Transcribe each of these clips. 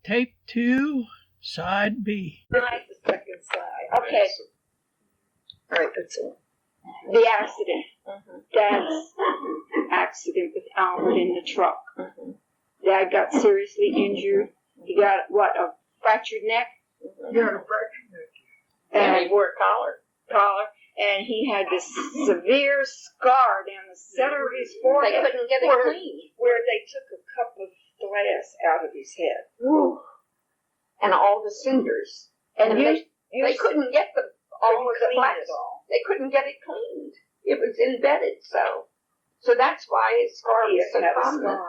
Tape 2, Side B. Right, the second side. Okay. All right, that's it. The accident. Dad's accident with Albert in the truck. Dad got seriously injured. He got, a fractured neck? Yeah, a fractured neck. And he wore a collar. And he had this severe scar down the center of his forehead. They couldn't get it clean. Where they took a cup of glass out of his head. Ooh. And all the cinders. And they couldn't get all of the plaques. They couldn't get it cleaned. It was embedded, so that's why his scar was so prominent.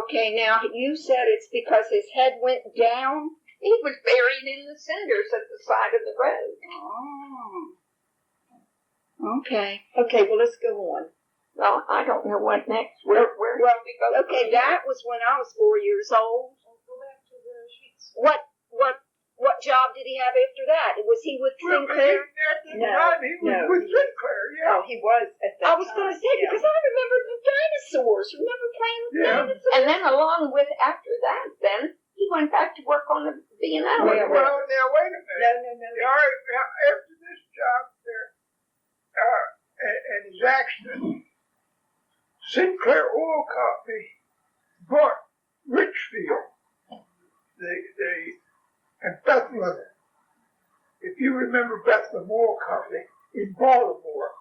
Okay, now you said it's because his head went down. He was buried in the cinders at the side of the road. Oh. Okay. Okay, well, let's go on. Well, I don't know what next. Where do we go? Okay, that was when I was 4 years old. Go back to the sheets. What job did he have after that? Was he with Sinclair? He was with Sinclair, yeah. Oh, he was at that time. I was going to say, because I remember the dinosaurs. Remember playing with dinosaurs? And then along with, after that, then, he went back to work on the B&O. Well, now, wait a minute. No. All right, after this job there, and his accident, Sinclair Oil Company bought Richfield. And Bethlehem. If you remember Bethlehem Oil Company in Baltimore,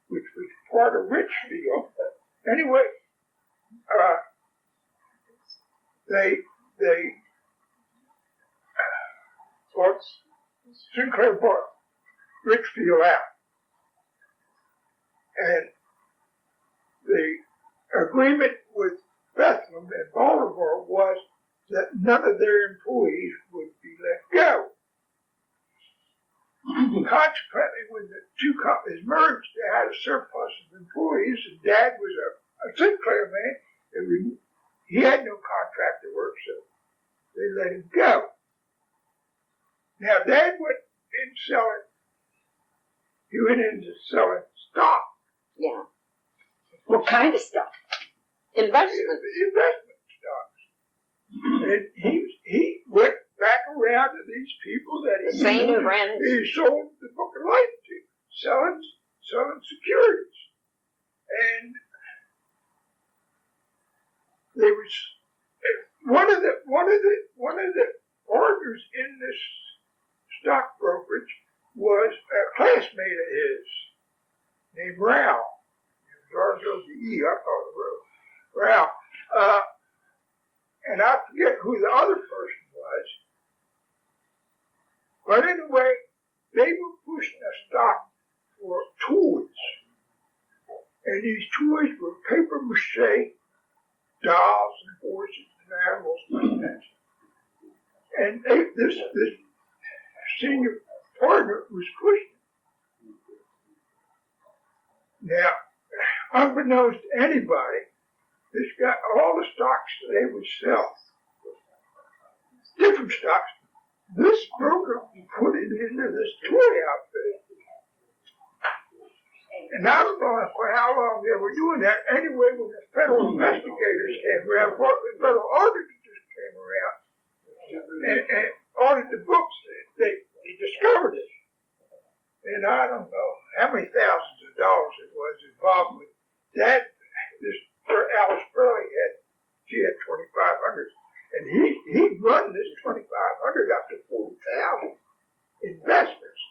which was part of Richfield. Anyway, Sinclair bought Richfield out. And the agreement with Bethlehem and Baltimore was that none of their employees would be let go. Consequently, when the two companies merged, they had a surplus of employees, and Dad was a Sinclair man. He had no contract to work, so they let him go. Now, Dad he went into selling stock. Yeah. What kind of stock? Investment stocks. And he went back around to these people that he sold the book of life to, selling securities. And there was one of the partners in this stock brokerage was a classmate of his named Ralph. R-O-D-E, I call it Ralph. And I forget who the other person was. But anyway, they were pushing a stock for toys. And these toys were paper mache dolls and horses and animals like that. And this senior partner was pushing. Now, unbeknownst to anybody, this guy, all the stocks they would sell, different stocks, this broker put it into this toy outfit. And I don't know for how long they were doing that. Anyway, when the federal investigators came around, the federal auditors came around and audited the books, they discovered it. And I don't know how many thousands of dollars it was involved with that. Alice Burley she had 2,500, and he run this 2,500 up to 40,000 investments,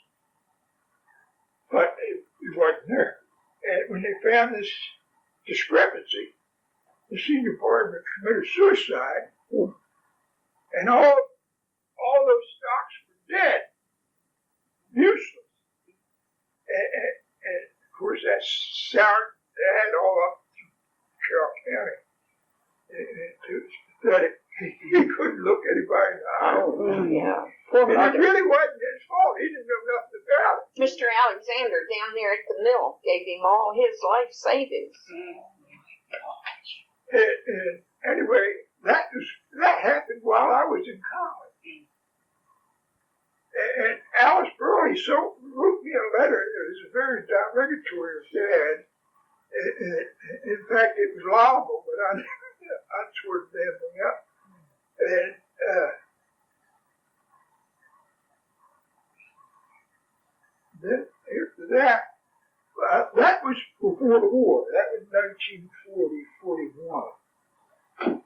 but it wasn't there. And when they found this discrepancy, the senior partner committed suicide, and all those stocks were dead, useless, and of course that soured Dad all up Carroll County. It was pathetic. He couldn't look anybody in the eye. Oh, yeah. And it really wasn't his fault. He didn't know nothing about it. Mr. Alexander down there at the mill gave him all his life savings. And anyway, that happened while I was in college. And Alice Burley wrote me a letter. It was very derogatory of Dad. In fact, it was laudable, but I swore the damn thing up. And Then after that, that was before the war. That was 1940, 41.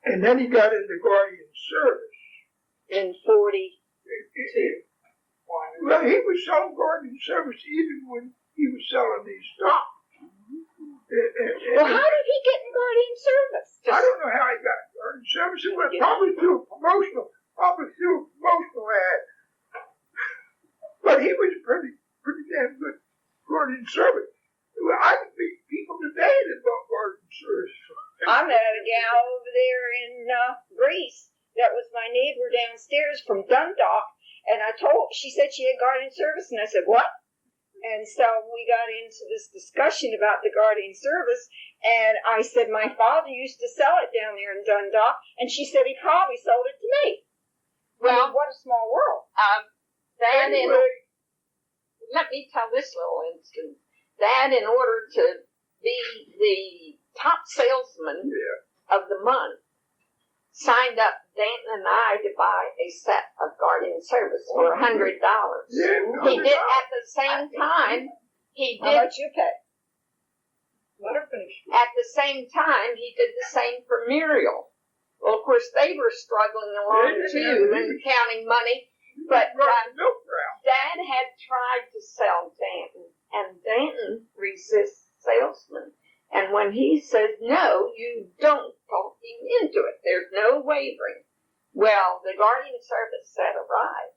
And then he got into Guardian service. In 42. Well, he was selling Guardian service even when he was selling these stocks. Well, how did he get in Guardian service? I don't know how he got Guardian service. It was probably through a promotional ad. But he was pretty damn good Guardian service. Well, I can meet people today that bought Guardian service. I met a gal over there in Greece that was my neighbor downstairs from Dundalk, and she said she had Guardian service, and I said, what? And so we got into this discussion about the Guardian service, and I said my father used to sell it down there in Dundalk, and she said he probably sold it to me. Well, what a small world. Let me tell this little instance. Dad, in order to be the top salesman of the month, signed up Danton and I to buy a set of Guardian service for $100. Yeah, He did at the same time. How much you pay? At the same time, he did the same for Muriel. Well, of course, they were struggling along too and counting money. But Dad had tried to sell Danton, and Danton resists salesmen. And when he says no, you don't talk him into it. There's no wavering. Well, the Guardian service set arrived.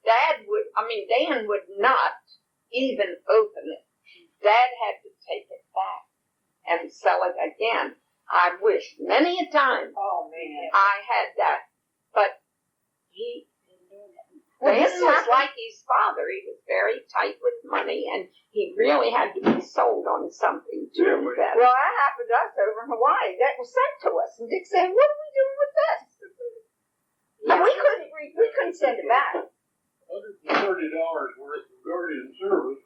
Dan would not even open it. Dad had to take it back and sell it again. I wish many a time I had that, but this was like his father. He was very tight with money, and he really had to be sold on something to do that. Well, that happened to us over in Hawaii. That was sent to us, and Dick said, "What are we doing with this?" And we couldn't send it back. $130 worth of Guardian service.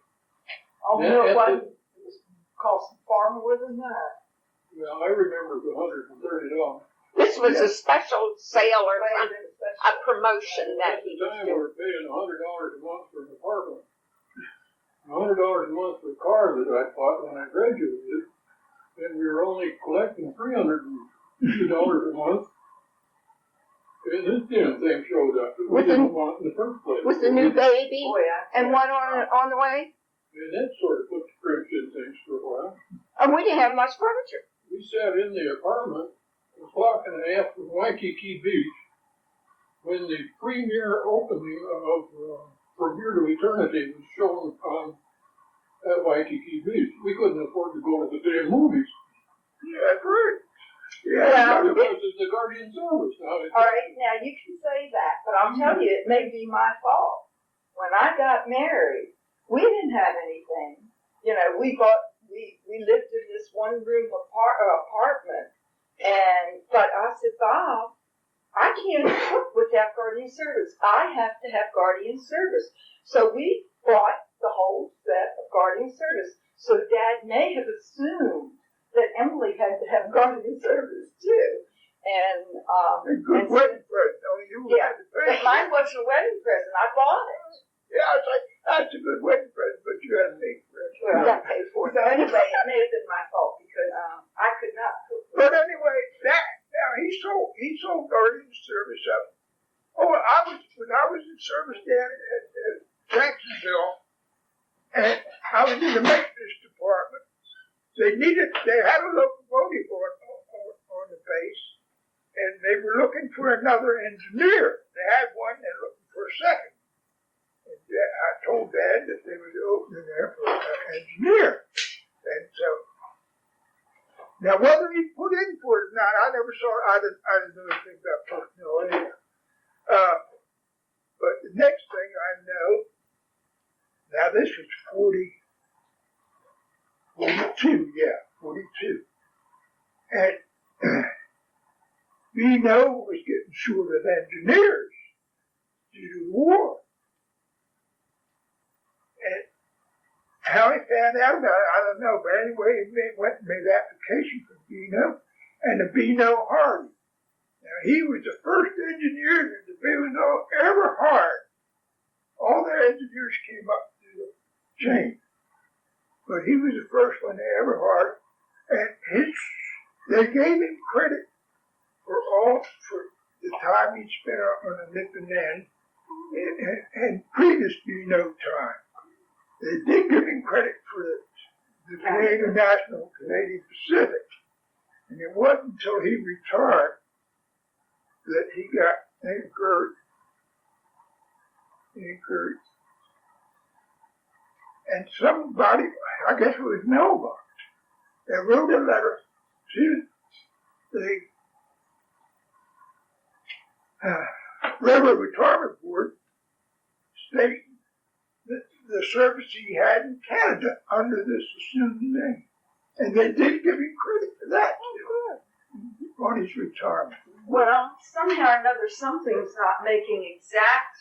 Oh no, it wasn't. It was cost far more than that. Well, I remember the $130. This was a special sale or something, a promotion that he was At the time, we were paying $100 a month for an apartment. $100 a month for a car that I bought when I graduated, and we were only collecting $350 a month. And this damn thing showed up that we didn't want in the first place. With the new baby and what? one on the way. And that sort of put the crimps in things for a while. And we didn't have much furniture. We sat in the apartment a clock and a half from Waikiki Beach when the premiere opening of From Here to Eternity was shown at Waikiki Beach. We couldn't afford to go to the damn movies. Yeah, that's right. Yeah, because it's the Guardian service now. All right, now you can say that, but I'll tell you, it may be my fault. When I got married, we didn't have anything. You know, we lived in this one room apartment, but I said, Bob, I can't cook without Guardian service. I have to have Guardian service. So we bought the whole set of Guardian service. So Dad may have assumed that Emily had to have Guardian service too. And a good wedding present. Only you had to pay. But mine wasn't a wedding present. I bought it. Yeah, it's like, that's a good wedding present, but you had to pay for it. Well, I paid for it. So anyway, it may have been my fault because I could not cook. But anyway, he sold Guardian service up. Oh, when I was in service down at Jacksonville, and I was in the maintenance department. They had a locomotive on the base, and they were looking for another engineer. They had one and looking for a second. And I told Dad that they was opening there for an engineer. And so, now whether he put in for it or not, I never saw it. I didn't know anything about personnel either. But the next thing I know, now this was 42. And Bino was getting short of engineers due to the war. And how he found out about it, I don't know. But anyway, he went and made an application for Bino and the Bino Hardy. Now, he was the first engineer that the Bino ever hired. all the engineers came up through the chain. But he was the first one they ever hired, and they gave him credit for the time he spent on the Nippon end, and previously no time. They did give him credit for the Canadian National, Canadian Pacific, and it wasn't until he retired that he got anchored. And somebody, I guess it was mailbox, they wrote a letter to the Railroad Retirement Board stating that the service he had in Canada under this assumed name. And they did give him credit for that too, on his retirement. Well, somehow or another, something's not making exact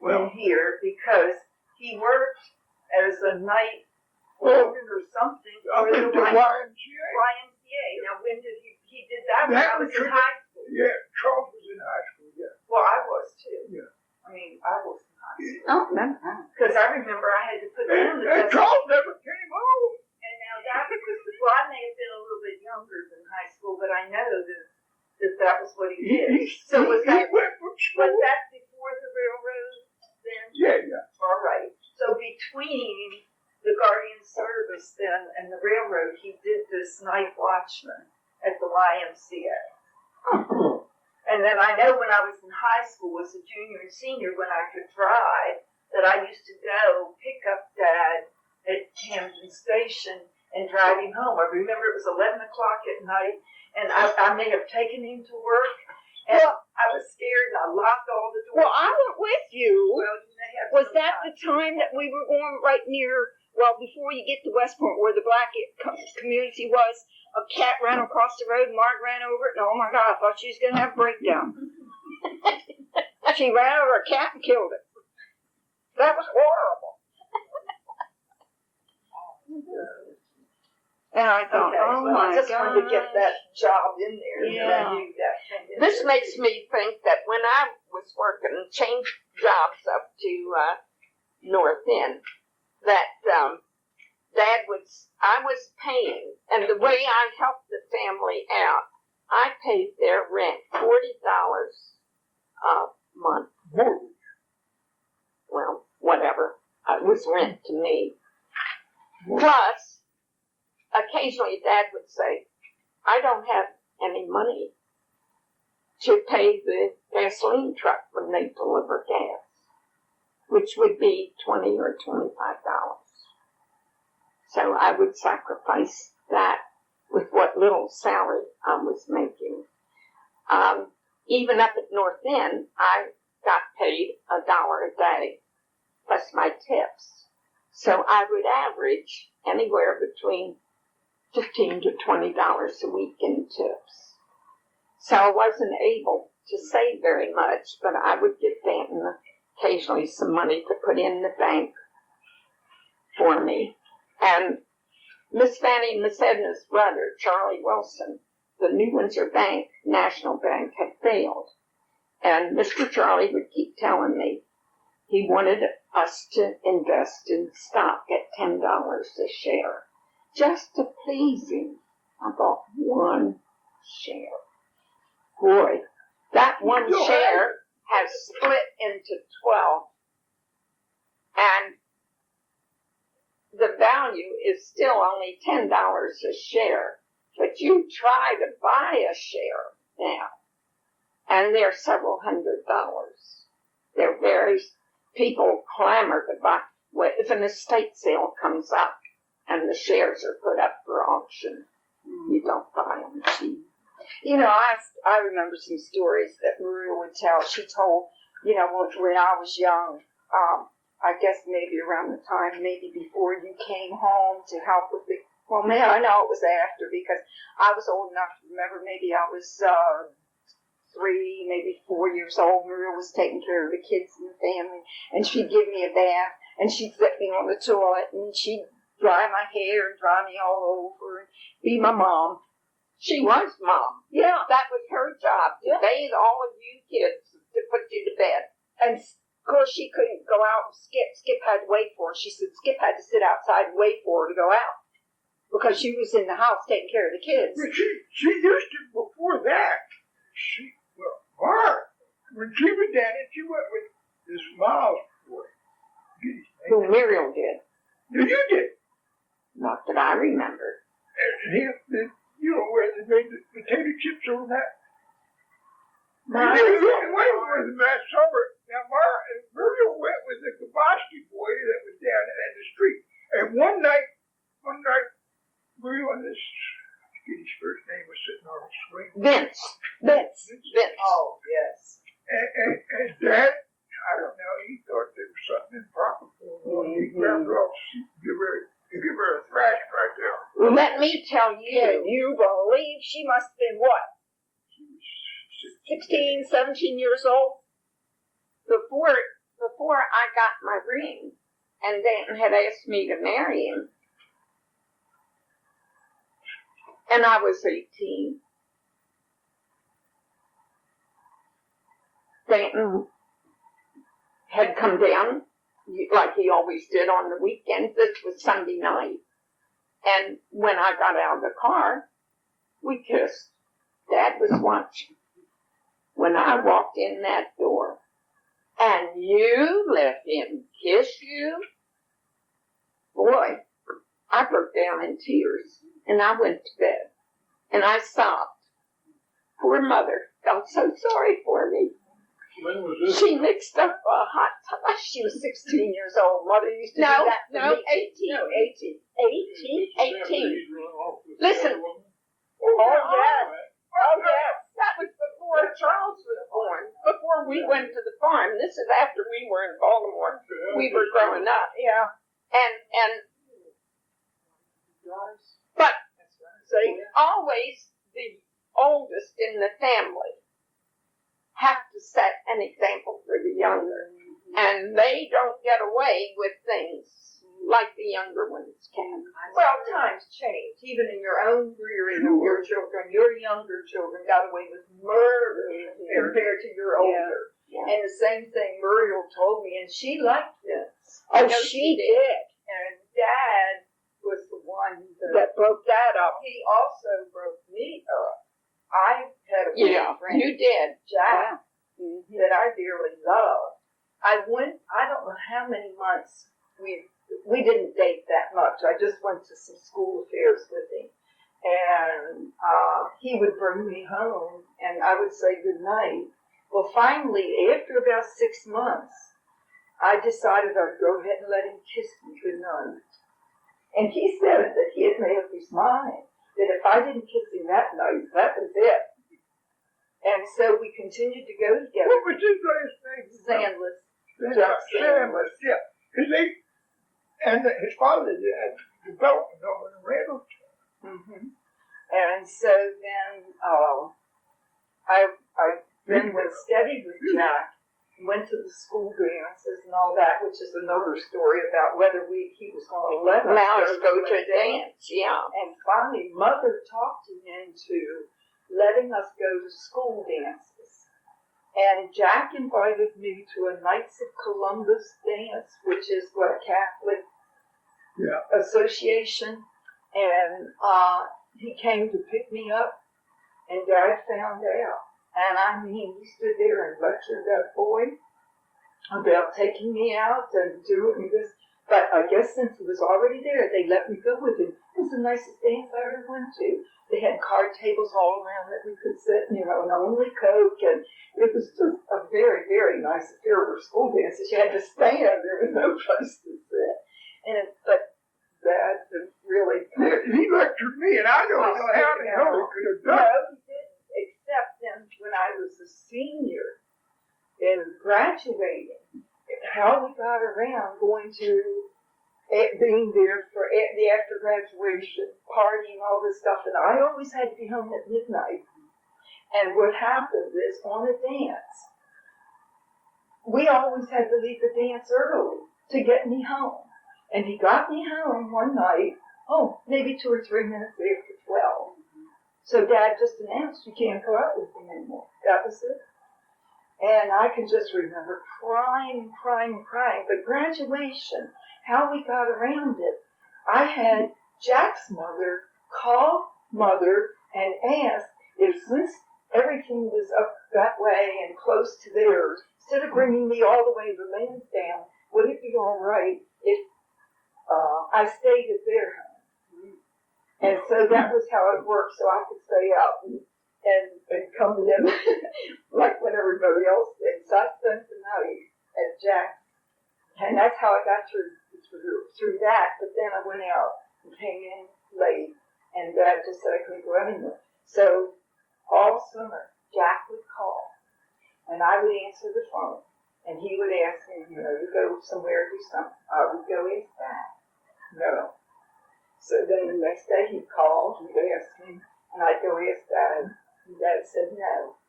in here because he worked as a night warden or something Up for at the the YMCA. YMCA. Now, when did he did that when That I was was in high school? Yeah, Charles was in high school, yeah. Well, I was too. Yeah. I mean, I was in high school. Oh, no. Because I remember I had to put down the And test. Charles never came home. And now that was, well, I may have been a little bit younger than high school, but I know that was what he did. So was that went from school. before the railroad then? Yeah. All right. So between the Guardian Service then and the railroad, he did this night watchman at the YMCA. And then I know when I was in high school, as a junior and senior, when I could drive, that I used to go pick up Dad at Camden Station and drive him home. I remember it was 11 o'clock at night, and I may have taken him to work, and I was scared, and I locked all the doors. Well, I went with you. Well, you may have Was some that time. the time that we were going right near, well, before you get to West Point, where the black community was? A cat ran across the road, Mark ran over it, and oh my God, I thought she was going to have a breakdown. She ran over a cat and killed it. That was horrible. And I thought, oh well, my I just God. wanted to get that job in there. And Yeah. I knew that thing in This there. makes me think that when I was working, changed jobs up to North End, that Dad I was paying, and the way I helped the family out, I paid their rent $40 a month. Well, whatever. It was rent to me. Plus, occasionally Dad would say, I don't have any money to pay the gasoline truck when they deliver gas, which would be $20 or $25. So I would sacrifice that with what little salary I was making. Even up at North End, I got paid $1 a day, plus my tips. So I would average anywhere between $15 to $20 a week in tips. So I wasn't able to save very much, but I would get that and occasionally some money to put in the bank for me. And Miss Fanny and Miss Edna's brother, Charlie Wilson, the New Windsor Bank, National Bank, had failed. And Mr. Charlie would keep telling me he wanted us to invest in stock at $10 a share, just to please him. I bought one share. Boy, that one share has split into 12. And the value is still only $10 a share. But you try to buy a share now, and they're several $100s. People clamor to buy. Well, if an estate sale comes up and the shares are put up for auction, you don't buy them cheap. You know, I remember some stories that Maria would tell. She told, you know, when I was young, I guess maybe around the time, maybe before you came home to help with the, well, man, I know it was after because I was old enough to remember maybe I was 3, maybe 4 years old. Maria was taking care of the kids in the family, and she'd give me a bath, and she'd set me on the toilet, and she'd dry my hair and dry me all over and be my mom. She was mom. Yeah. That was her job, to bathe all of you kids, to put you to bed. And of course, had to wait for her. She said Skip had to sit outside and wait for her to go out because she was in the house taking care of the kids. But she used to, before that, Mark, when she was down there, she went with this Miles boy. Who Muriel did. No, you did. Not that I remember. And you know where they made the potato chips on that? Miles. He went with them last summer. Now, Muriel went with the Kaboski boy that was down at the street. And one night, Muriel and this, his first name was sitting on a swing. Vince. Oh, yes. And Dad, I don't know, he thought there was something improper going on. He grabbed her off the seat and give her a thrash right there. Well, let me tell Can you. you believe she must have been what? 16, 17 years old? Before I got my ring, and Dan had asked me to marry him, and I was 18. Danton had come down, like he always did on the weekends. This was Sunday night. And when I got out of the car, we kissed. Dad was watching. When I walked in that door, and you let him kiss you, boy, I broke down in tears, and I went to bed, and I sobbed. Poor mother felt so sorry for me. When was this? She mixed up a hot toddy. She was 16 years old. Mother used to do that for me. 18. No, 18. 18? Listen. Oh, yes. Oh, yes. That was before Charles was born, before we went to the farm. This is after we were in Baltimore. We were growing up. Yeah. And but always the oldest in the family have to set an example for the younger. And they don't get away with things like the younger ones can. Well, times change. Even in your own rearing of your children, your younger children got away with murder compared to your older. Yeah. And the same thing Muriel told me, and she liked this. Oh, she did. And Dad was the one That broke that up. he also broke me up. I had a Yeah, friend, you did. Jack, that I dearly loved. I don't know how many months we didn't date that much. I just went to some school affairs with him. And he would bring me home, and I would say good night. Well, finally, after about 6 months, I decided I'd go ahead and let him kiss me good night. And he said that he had made up his mind that if I didn't kiss him that night, that was it. And so we continued to go together. What was his last name? Sandless. Sandless, yeah. And his father had development over in Randall. Mm-hmm. And so then I then went steady with Jack, went to the school dances and all that, which is another story about whether he was going to let Now us go to a dance, yeah. And finally, Mother talked him into letting us go to school dances. And Jack invited me to a Knights of Columbus dance, which is what a Catholic association. And he came to pick me up, and Dad found out. And I mean, he stood there and lectured that boy about taking me out and doing this. But I guess since he was already there, they let me go with him. It was the nicest dance I ever went to. They had card tables all around that we could sit, and only Coke. And it was just a very, very nice affair for school dances. You had to stand. There was no place to sit. But Dad really... He lectured me, and I don't know how the hell he could have done it. No, he didn't, except then when I was a senior and graduating, how we got around going to being there for the after graduation party and all this stuff, and I always had to be home at midnight. And what happened is on a dance, we always had to leave the dance early to get me home. And he got me home one night, maybe 2 or 3 minutes after 12. So Dad just announced you can't go out with him anymore. That was it. And I can just remember crying. But graduation, how we got around it, I had Jack's mother call Mother and ask if, since everything was up that way and close to theirs, instead of bringing me all the way to Lansdowne, would it be all right if I stayed at their home? And so that was how it worked, so I could stay out and come to them like when everybody else did. So I spent the night at Jack's, and that's how I got through that. But then I went out and came in late, and Dad just said I couldn't go anymore. So all summer, Jack would call, and I would answer the phone, and he would ask me, to go somewhere or do something. I would go ask Dad. No. So then the next day he'd call, he'd ask me, and I'd go ask Dad, and Dad said no.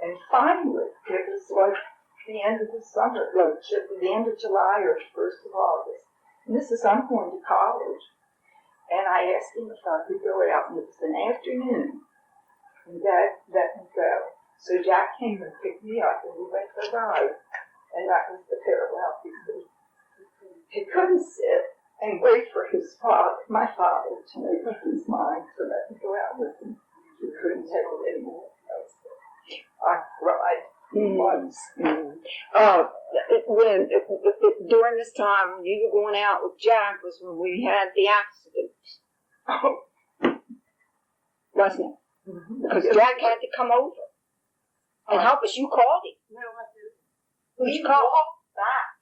And finally, it was like the end of the summer, like the end of July or the 1st of August. And this is, I'm going to college. And I asked him if I could go out, and it was an afternoon. And Dad let me go. So Jack came and picked me up, and we went for a ride. And that was the farewell. He couldn't sit and wait for my father, to make up his mind to let me go out with him. He couldn't take it anymore. I cried once. During this time, you were going out with Jack was when we had the accident. Oh. Wasn't it? Mm-hmm. Because Jack had to come over and help us. You called him. No, I didn't. We We walked back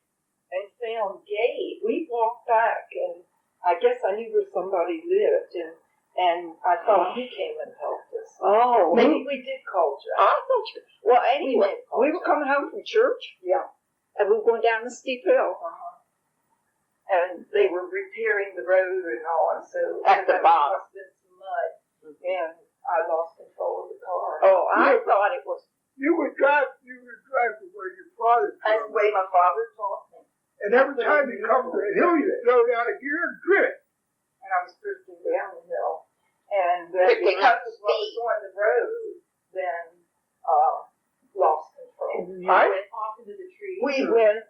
and found Gabe. We walked back, and I guess I knew where somebody lived, and I thought he came and helped us. Oh. Maybe we did call Jack. I thought you. Well, anyway, we were coming home from church. Yeah. And we were going down the steep hill. And they were repairing the road and all, and so At the bottom. Must have been some mud, and I lost control of the car. Oh, I thought it was. You would drive to where your father That's the drove. way my father taught me. And every time you come to a hill, you throw down a gear and drift. And I was drifting down the hill. And Picking because up of what was on the road, then lost control. I went off into the trees. We went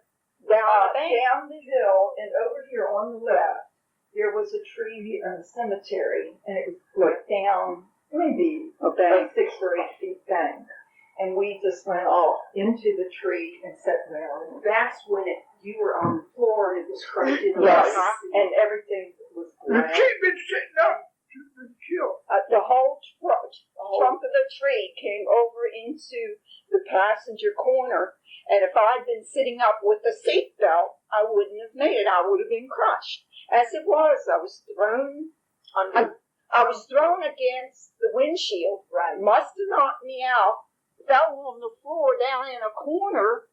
down the bank. Down the hill, and over here on the left, there was a tree in the cemetery, and it was like down maybe Okay. a 6 or 8 feet bank. And we just went off into the tree and sat down. And that's when you were on the floor and it was crushed in Yes. ice, and everything was And black. she'd been sitting up, she'd been killed. The whole trunk of the tree came over into the passenger corner, and if I'd been sitting up with the seatbelt, I wouldn't have made it. I would have been crushed. As it was, I was thrown against the windshield. Right. Must have knocked me out. Fell on the floor down in a corner,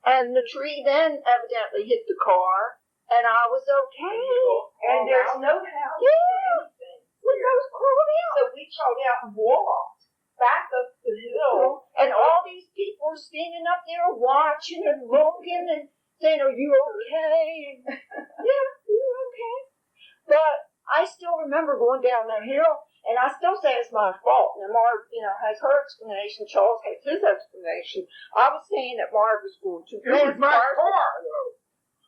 and the tree then evidently hit the car, and I was okay. And there's no house Yeah. or anything. We both crawled out. So we crawled out and walked back up the hill. And all these people were standing up there watching and looking and saying, "Are you okay?" And, yeah, we're okay. But I still remember going down that hill, and I still say it's my fault. And Marv, has her explanation. Charles has his explanation. I was saying that Marv was going too It fast. was my car, though.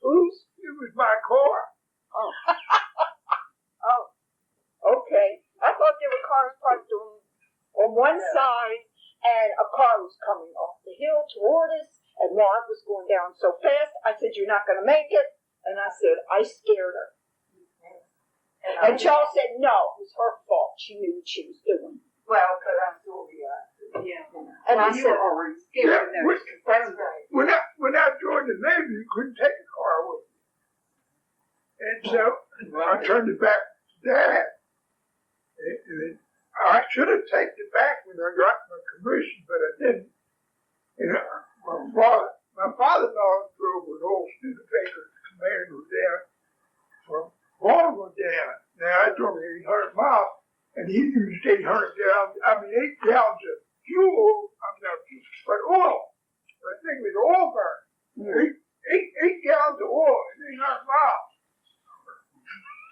Whose? It was my car. Oh. Oh. Okay. I thought there were cars parked on one side, and a car was coming off the hill toward us, and Marv was going down so fast. I said, "You're not going to make it." And I said, "I scared her." And Charles said, "No, it was her fault. She knew what she was doing." Well, because I'm still here. Yeah. And I you said, were already Yeah, scared. That's right. when I joined the Navy, you couldn't take a car with you. And so I turned it back to Dad. And I should have taken it back when I got my commission, but I didn't. My father-in-law drove an old Studebaker Commander down from Baltimore down. Now I drove 800 miles, and he used 8 gallons of fuel. But oil. I think it was oil burn. 8 gallons of oil in 800 miles.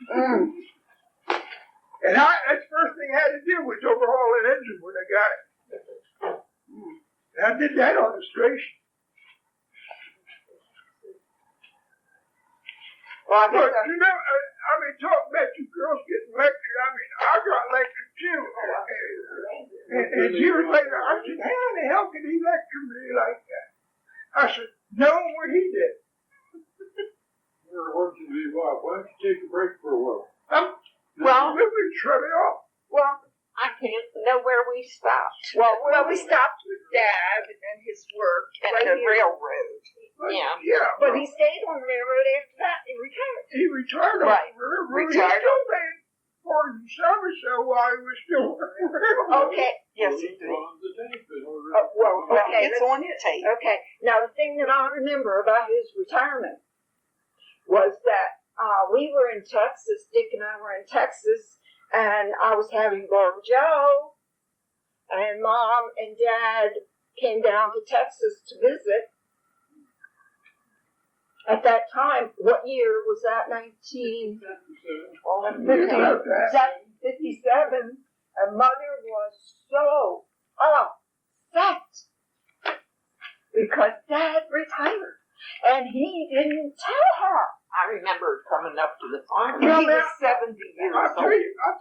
Mm. And that's the first thing I had to do was overhaul that engine when I got it. I did that on the station. Well, I guess But, you know, I mean, talking about you girls getting lectured, I mean, I got lectured too. And years later, I said, how the hell could he lecture me like that? I said, knowing what he did. Why don't you take a break for a while? Well- we would shut it off. well, I can't know where we stopped. Well, we stopped with Dad and his work and Right the here. railroad. But, Yeah. Yeah. But he stayed on the railroad after that. He retired. He retired on Right. the railroad. He Retired. still made part of the service, so while he was still on the railroad. Okay. Yes, Well, he it's did. on the tape, it already- Well, Okay, it's let's- on your tape. Okay, now the thing that I remember about his retirement was that we were in Texas, Dick and I were in Texas, and I was having Bar Joe, and Mom and Dad came down to Texas to visit. At that time, what year was that? 1957, and Mother was so upset because Dad retired, and he didn't tell her. I remember coming up to the farm. No, He ma'am. was 70 years I'll old.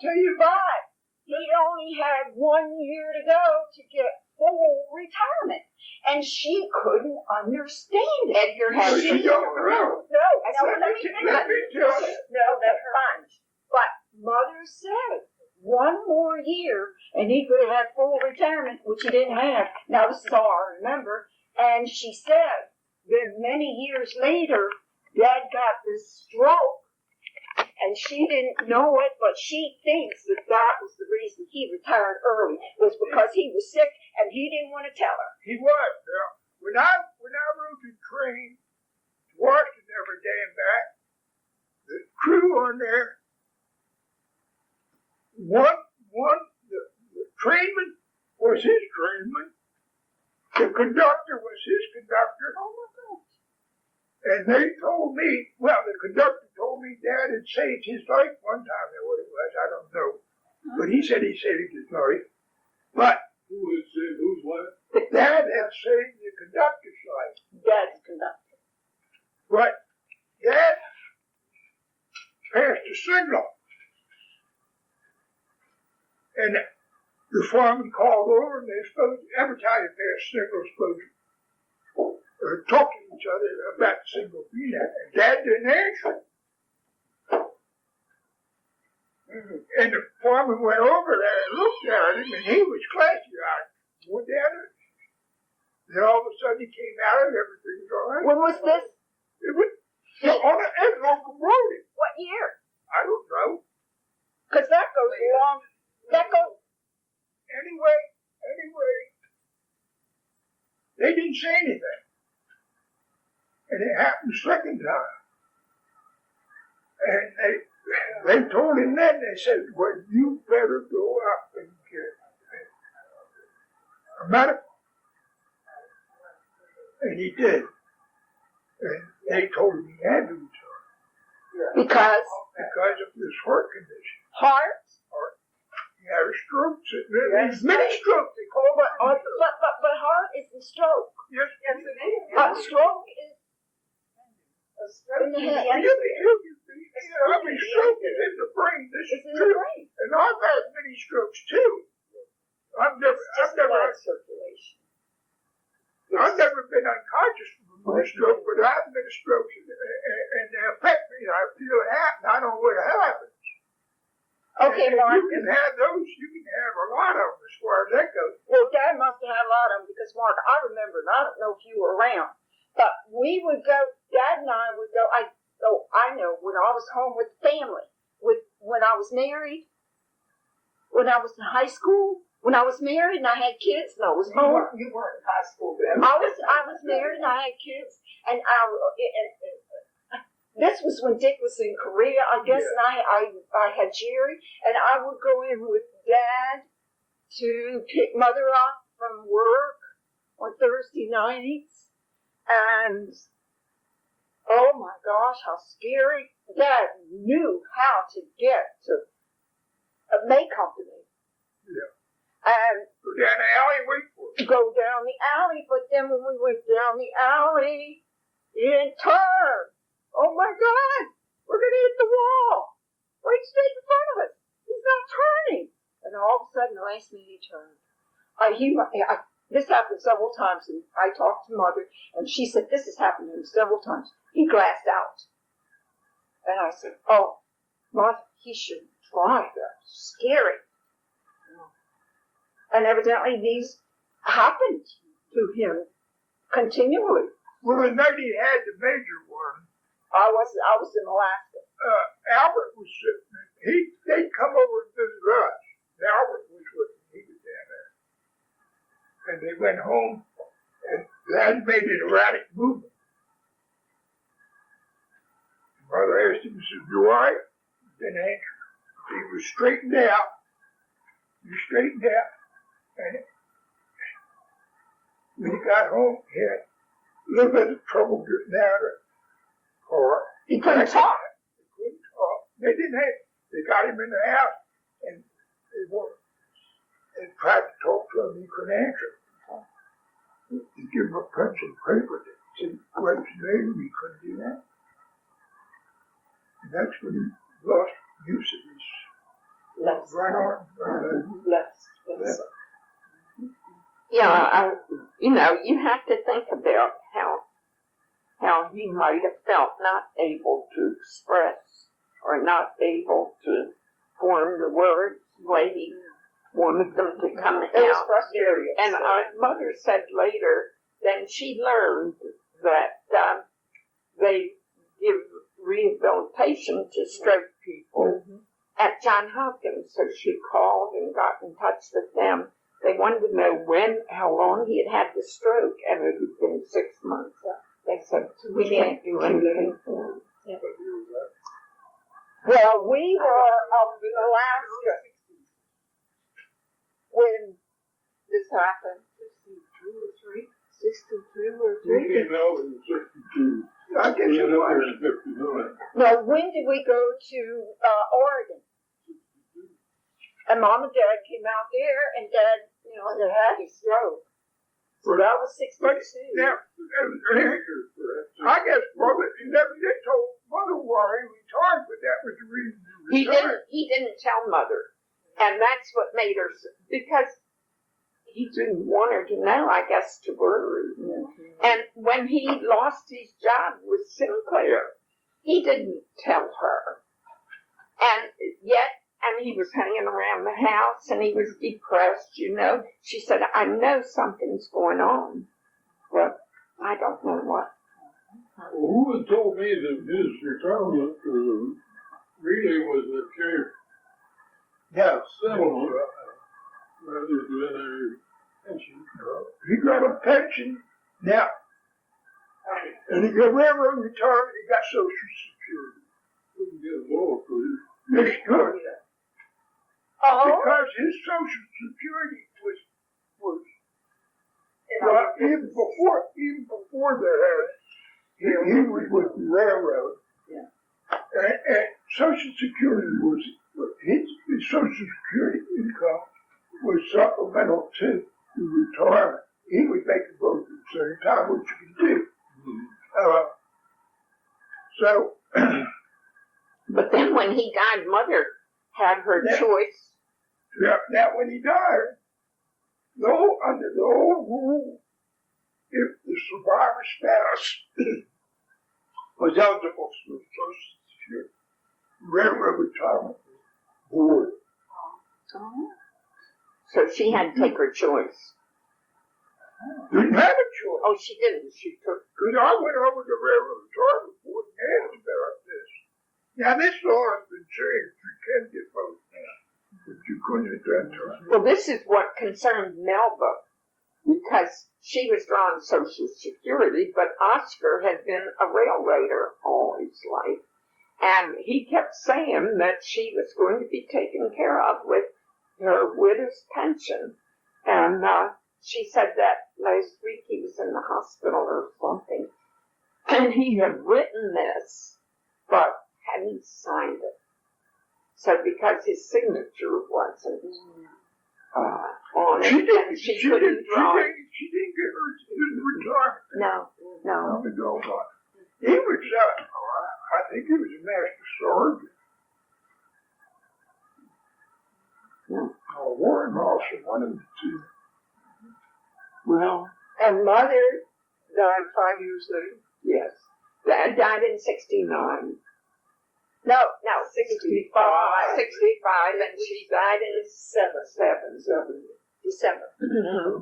tell you, But he only had 1 year to go to get full retirement, and she couldn't understand it. Edgar had Well, she don't know. No, let let me me finish. tell you. No, that's fine. But Mother said 1 more year, and he could have had full retirement, which he didn't have. Now this is all I remember. And she said that many years later, Dad got this stroke, and she didn't know it, but she thinks that that was the reason he retired early, was because he was sick and he didn't want to tell her. He was. Now, when I rode the train to Washington every day and back, the crew on there, the trainman was his trainman, the conductor was his conductor. Oh my God. And they told me, well, the conductor told me Dad had saved his life one time, or what it was, I don't know. But he said he saved his life. But Who would say who's what? Dad had saved the conductor's life. Dad's conductor. But Dad passed a signal. And the foreman called over and they're supposed to, every time they pass a signal, they're supposed to talk to each other about the signal being there. And Dad didn't answer. And the foreman went over there and looked at him, and he was classy. I went down there. Then all of a sudden he came out and everything was all right. When was this? It was on a locomotive. What year? I don't know. Because that goes along. That goes. Anyway, they didn't say anything. And it happened the second time. And they told him then, they said, well, you better go up and get a medical. And he did. And they told him he had to retire Because because of this heart condition. heart. He had a stroke. There's many strokes. They call it. But heart isn't stroke. Yes, Yes, it is. Stroke is A stroke in the is head. I mean, stroke is in the brain. This It's is in the true. brain. And I've had many strokes too. I've never circulation. been unconscious from a stroke, but I've been a stroke and they affect me. I feel it happen. I don't know what happens. Okay, And Mark. you can have those. You can have a lot of them as far as that goes. Well, Dad must have had a lot of them because, Mark, I remember, and I don't know if you were around, but we would go, Dad and I would go, I know, when I was home with family, when I was married, when I was in high school, when I was married and I had kids, and I was home. You weren't in high school then. I was married and I had kids, and this was when Dick was in Korea, I guess, and I had Jerry, and I would go in with Dad to pick Mother up from work on Thursday nights, and oh my gosh, how scary. Dad knew how to get to a May company. Yeah. And Go down the alley and wait for it. go down the alley, but then when we went down the alley, he didn't turn. Oh my God, we're going to hit the wall. Right straight in front of us. He's not turning. And all of a sudden, the last minute he turned. This happened several times, and I talked to Mother, and she said, this has happened to him several times. He glassed out. And I said, oh, Mother, he shouldn't drive. That's scary. And evidently these happened to him continually. Well, the night he had the major one, I was in Alaska. Albert was sitting. They'd come over and visit us. Albert was with him. He was down there. And they went home, and Dad made an erratic movement. Mother asked him, said, you all right? He didn't answer. He was straightened out. And when he got home, he had a little bit of trouble getting out of the car. He couldn't talk. They got him in the house, and they tried to talk to him. He couldn't answer. They give him a pencil and paper. They said, what's his name? He couldn't do that. And that's when he lost use of his right arm. Left. Yeah, you have to think about how he might have felt not able to express or not able to form the words the way he wanted them to come out. It was frustrating. And Mother said later, then she learned that they give rehabilitation to stroke people at Johns Hopkins. So she called and got in touch with them. They wanted to know how long he had the stroke, and it had been 6 months. They said, we can't do anything for him. Yeah. Well, we were up in Alaska when this happened. 62 or 3. We came out in 62. I guess We it ended up was. there in 59. Now, when did we go to Oregon? And Mom and Dad came out there, and Dad, they had a stroke. So that was 62. But now, I guess Mother, he never did tell Mother why he retired, but that was the reason he retired. He didn't tell Mother, and that's what made her, because he didn't want her to know, I guess, to worry. And when he lost his job with Sinclair, he didn't tell her. And he was hanging around the house, and he was depressed, She said, I know something's going on. Well, I don't know what. Well, who had told me that his retirement really was a care settlement rather than a pension? He got a pension. Now, and he got railroad retirement, he got Social Security. Couldn't get a law for you. Yes, he could. Oh, Because his Social Security was well, even before that, he was with the railroad. Yeah. And Social Security was his Social Security income was supplemental to the retirement. He was making both at the same time, which you can do. but then when he died, Mother had her choice. Now when he died, under the old rule, if the survivor spouse was eligible for Social Security, railroad retirement board. So she had to take her choice. Didn't have a choice. Oh, she didn't. She took. Because I went over to the railroad retirement board and asked about this. Now this law has been changed. You can get both now, but you couldn't at that time. Well, this is what concerned Melba, because she was drawing Social Security, but Oscar had been a railroader all his life. And he kept saying that she was going to be taken care of with her widow's pension. And she said that last week he was in the hospital or something. And he had written this, but hadn't signed it. So because his signature wasn't on it, and she couldn't drive. She didn't get her retirement. No. He was, I think he was a master sergeant. Warren Rawson, one of the two. Well, and Mother died 5 years later. Yes. Dad died in 69. No, 65. 65, and she died in 77. December.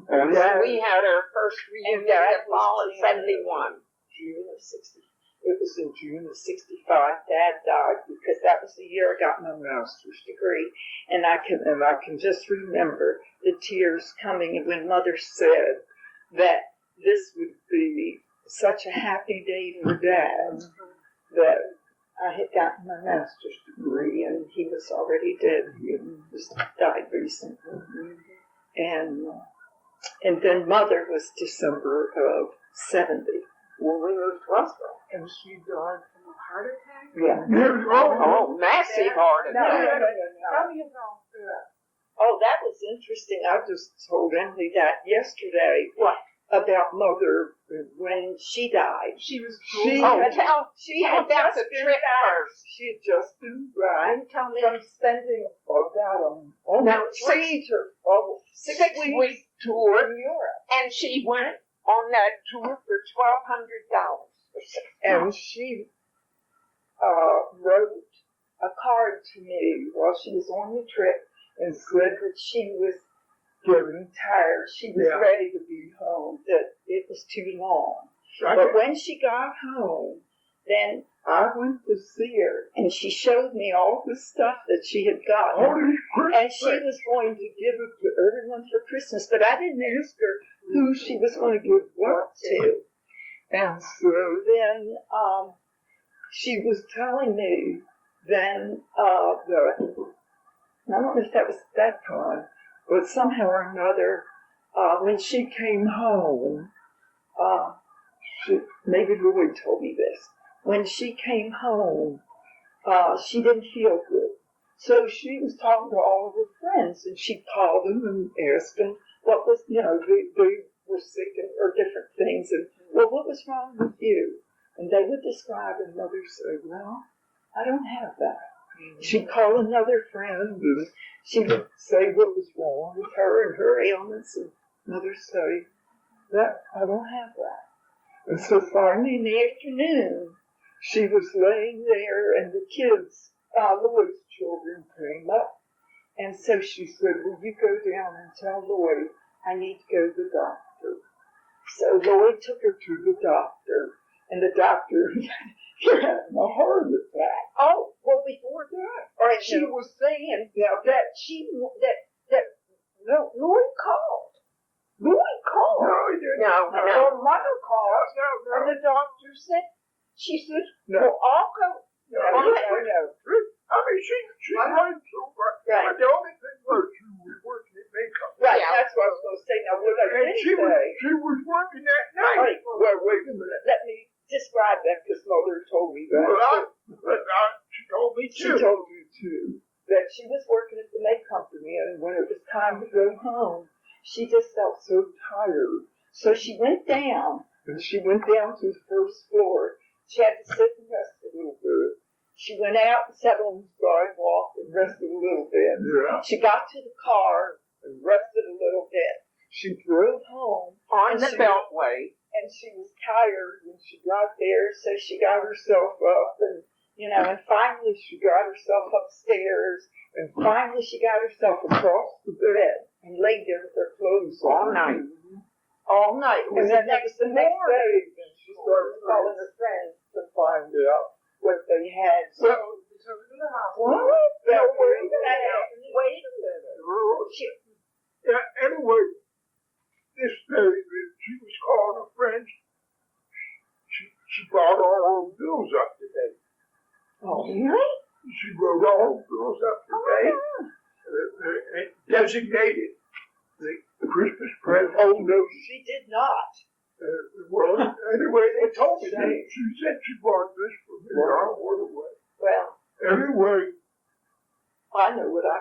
And then We had our first reunion in fall of 71. June of 60. It was in June of 65. Dad died because that was the year I got my master's degree, and I can just remember the tears coming when Mother said that this would be such a happy day for Dad that I had gotten my master's degree, and he was already dead. He had just died recently, and then Mother was December of 70. When we moved to Westville. And she died from a heart attack? Yeah. Massive heart attack. Tell me about that. Oh, that was interesting. I just told Emily that yesterday. What? About Mother when she died. She had just the been trip back. first. She had just been back from spending No, 6 week tour in Europe. And she went on that tour for $1,200. And she wrote a card to me while she was on the trip and said that she was getting tired. She was ready to be home, that it was too long. But when she got home, then I went to see her, and she showed me all the stuff that she had gotten. And she was going to give it to everyone for Christmas, but I didn't ask her who she was going to give what to. And so then she was telling me then I don't know if that was that time, but somehow or another, when she came home, maybe Louie told me this. When she came home, she didn't feel good. So she was talking to all of her friends, and she called them and asked them what was, they were sick or different things, and, well, what was wrong with you? And they would describe, and Mother said, well, I don't have that. She'd call another friend, and she would say what was wrong with her and her ailments, and Mother say, that I don't have that. And so finally in the afternoon, she was laying there, and the kids, Lloyd's children, came up. And so she said, will you go down and tell Lloyd I need to go to the doctor? So Lloyd took her to the doctor, and the doctor, you're having a heart attack. Oh, well, before that, she was saying that Lloyd called. Lloyd called. No. Mother called, and the doctor said, she said, well, I'll go. No. I mean, she went so much. Right. But the only thing was she was working at makeup. Right, that's what I was going to say. Now, what I And didn't she say. was working that night. Right. Well, wait a minute. Let me describe that because Mother told me that. She told me She too. told you too that she was working at the make company, and when it was time to go home, she just felt so tired. So she went down, and she went down to the first floor. She had to sit and rest a little bit. She went out and sat on the sidewalk and rested a little bit. Yeah. She got to the car and rested a little bit. She drove home On the Beltway. and she was tired when she got there, so she got herself up, and and finally she got herself upstairs, and finally she got herself across the bed and laid there with her clothes All on. night. All night. And then the next day, she started calling her friends to find out what they had. So what? Wait a minute. Anyway, this day that she was calling her friends, she brought all her bills up to date. Oh, really? She wrote all her bills up to date and designated the Christmas present. Oh, no, she did not. Well, anyway, they told me that. She said she bought this for me. I don't know what it was. Well, Anyway, I know what I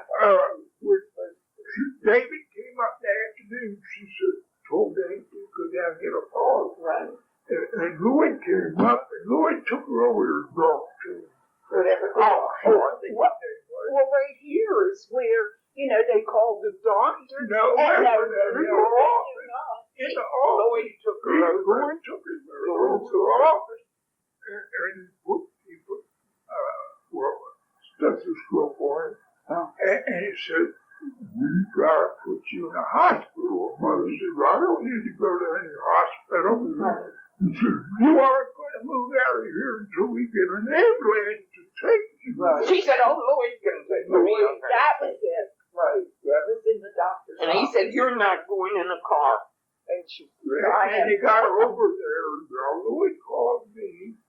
David came up that afternoon. She said, told David to go down and get a car. Right. And Lloyd came up, and Lloyd took her over to his doctor. Whatever. Well, right here is where, they called the doctor. No, And in the office. Lloyd took her over. Lloyd took her over to the office, and he put stethoscope on it. And he said, we gotta put you in a hospital. Mother said, well, I don't need to go to any hospital. He said, you aren't going to move out of here until we get an ambulance to take you. Right. She said, oh, Lloyd's going to take me. That was it. Right. That was in the doctor's And he said, you're not going in a car. And she And he got over there, and Lloyd called me.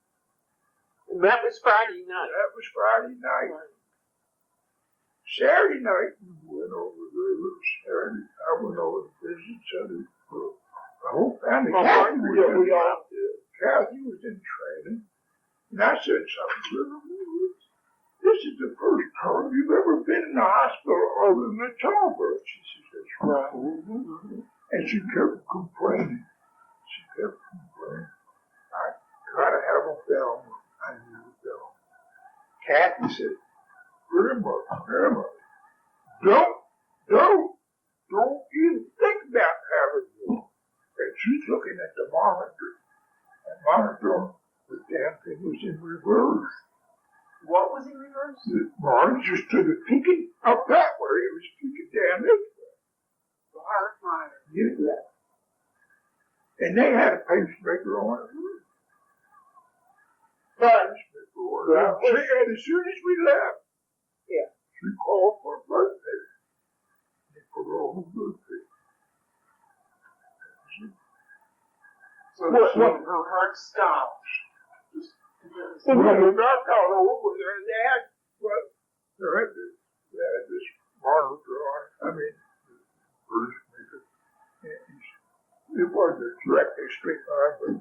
And that was Friday night. That was Friday night. Saturday night, we went over there. I went over to visit Sunday. The whole family. Kathy was in training. And I said something. This is the first time you've ever been in the hospital other than a childbirth. She said, that's right. And she kept complaining. I gotta have a film. I need a film. Kathy said, Grandma, don't even think about having one. And she's looking at the monitor. And monitor, the damn thing was in reverse. What was in reverse? The monitor stood peeking up that way. It was peeking down this way. The heart monitor. Yeah. And they had a pacemaker on it. But And as soon as we left, she called for a birthday. They put her on a birthday. So her heart stopped. So when we got over there, they had this monitor on. I mean, pacemaker. It wasn't directly straight line, but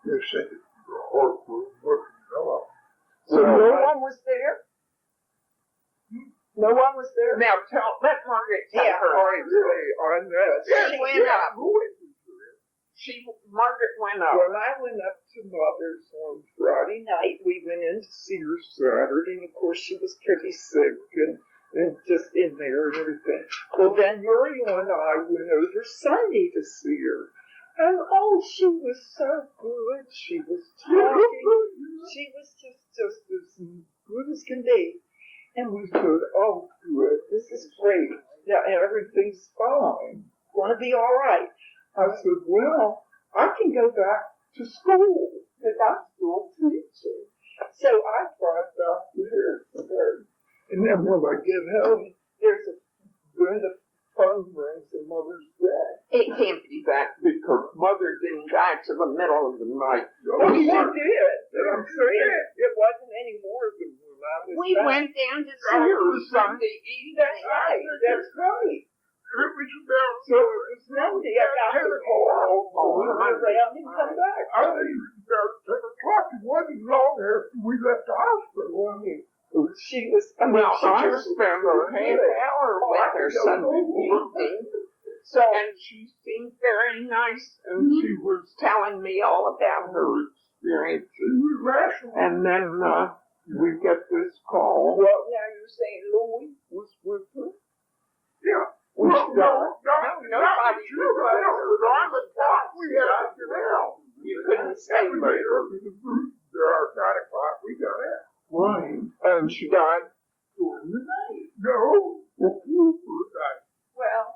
they said that the heart was working. So no one was there? No one was there? Now let Margaret tell her. On this. She went up. Margaret went up. When I went up to Mother's on Friday night, we went in to see her Saturday, and of course she was pretty sick and just in there and everything. Well, then Muriel and I went over Sunday to see her. And she was so good. She was talking. She was just as good as can be. And we said, oh, good. This is great. Yeah, everything's fine. Going to be all right. I said, well, I can go back to school because I'm still teaching. So I brought back to her. And then when I get home, when the phone rings and Mother's dead. It can't be that because Mother didn't die till the middle of the night. Oh, she did. I'm saying it wasn't any more than when I was We went down to see her Sunday evening. That's right. That's right. It was about So it was Monday. I got the call. Around and come back. I think it was about 10 o'clock. It wasn't long after we left the hospital. She was. I spent a half hour with her Sunday evening. So and she seemed very nice, and she was telling me all about her experiences. And then we get this call. Well, now you're saying Louis was with her? Yeah. Nobody We had to get out. You couldn't stay later. There are 9 o'clock. We got out. Why? And she died. During the night. No. Well,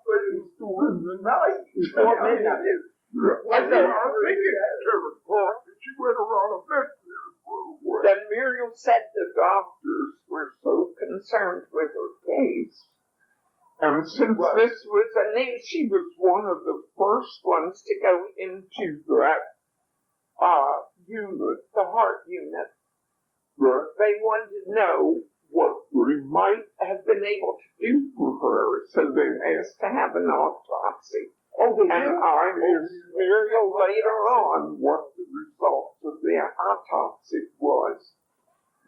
But it was during the night. Before midnight. I think it's 7 o'clock. She went around a bit. Then Muriel said the doctors were so concerned with her case. And since this was a new, she was one of the first ones to go into that unit, the heart unit. Right. They wanted to know what we might have been able to do for her, so they asked to have an autopsy. Oh, And I will Muriel later on what the results of the autopsy was.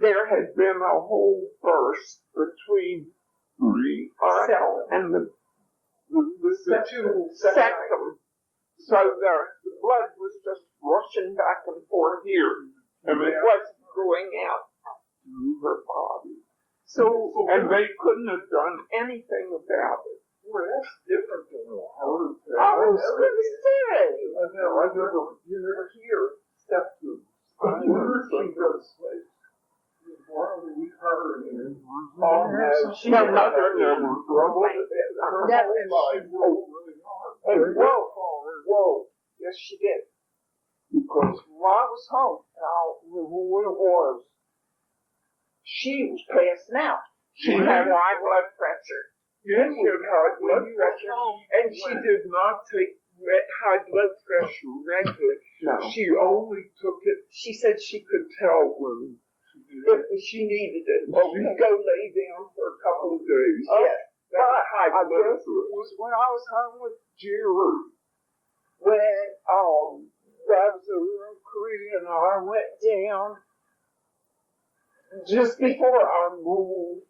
There had been a whole burst between the article and the the septum. So the blood was just rushing back and forth here, and it wasn't going out through her body. So, and they couldn't have done anything about it. Well, that's different than a heart attack. I was going to say. You never hear step tubes. I heard she goes like, we heard it. Oh, no, she No, mother never struggled. Whoa. Yes, she did. Because while I was home, and I'll remember what it was, she was passing out. She had high blood pressure. Yes, she had high blood pressure, and she did not take high blood pressure regularly. No. She only took it. She said she could tell when she needed it. Or we'd go lay down for a couple of days. Yes. That's high I blood guess pressure. it was when I was home with Jerry. When that was a real Korean, I went down just before I moved.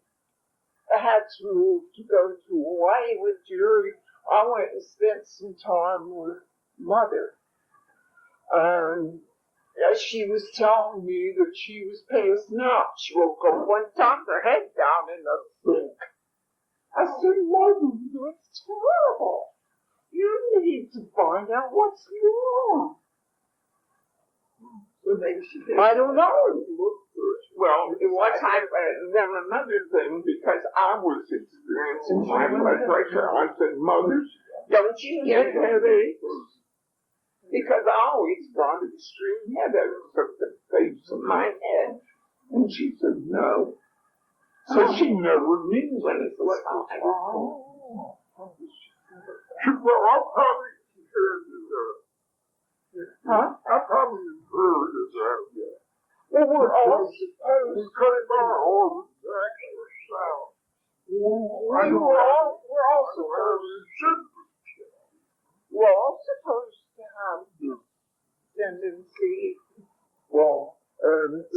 I had to move to go to Hawaii with Jerry. I went and spent some time with Mother. And she was telling me that she was passing out. She woke up one time, her head down in the sink. I said, Mother, that's terrible. You need to find out what's wrong. So maybe she did. I don't know. Well, it was high, then another thing, because I was experiencing high blood pressure, I said, Mother, don't you get headaches? Because I always got extreme headaches at the base of my head. And she said, no. So she never knew when it was high. Well, I probably heard it. Huh? I probably heard it. Well, we're all supposed We couldn't know the actual sound. we're all supposed to have this tendency. Well,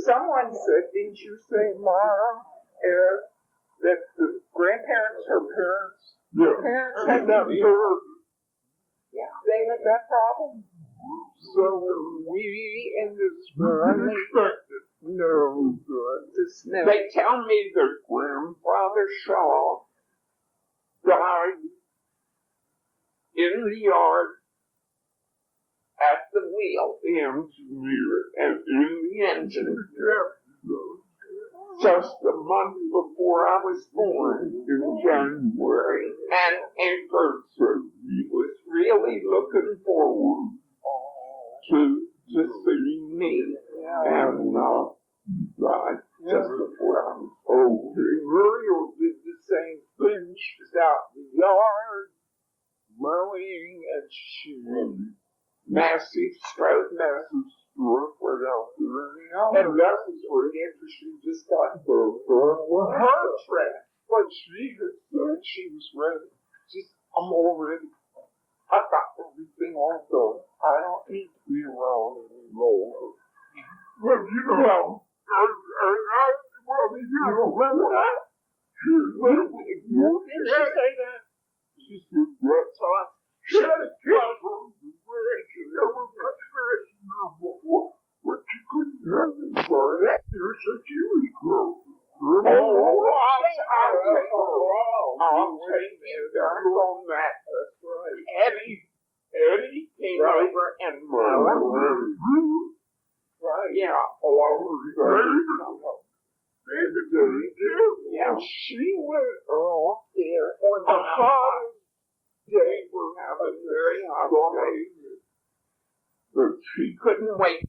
someone said, didn't you say, Mara, that the grandparents, her parents, parents had that bird? Yeah, they had that problem. So we in this family, no good. They tell me their grandfather Shaw died in the yard at the wheel, the engineer, and in the engine. Just a month before I was born in January, and Ensor, he was really looking forward to see me, and died just before I was old. Muriel did the same thing. She was out in the yard, mowing, and she massive stroke, without doing and that was really interesting. Just got her track, but she had said she was ready. I'm all ready. I got everything all done. I don't need to be around anymore. Well, you know, you remember that? Did she say that? She said that. She had a kid from the inspiration. There was inspiration there before, but she couldn't have it for that year since she was grown. I'll take you back on that. That's right. Eddie came over and right. Yeah. Yeah, she went off there on the hottest day. We're having very hot days. But she couldn't wait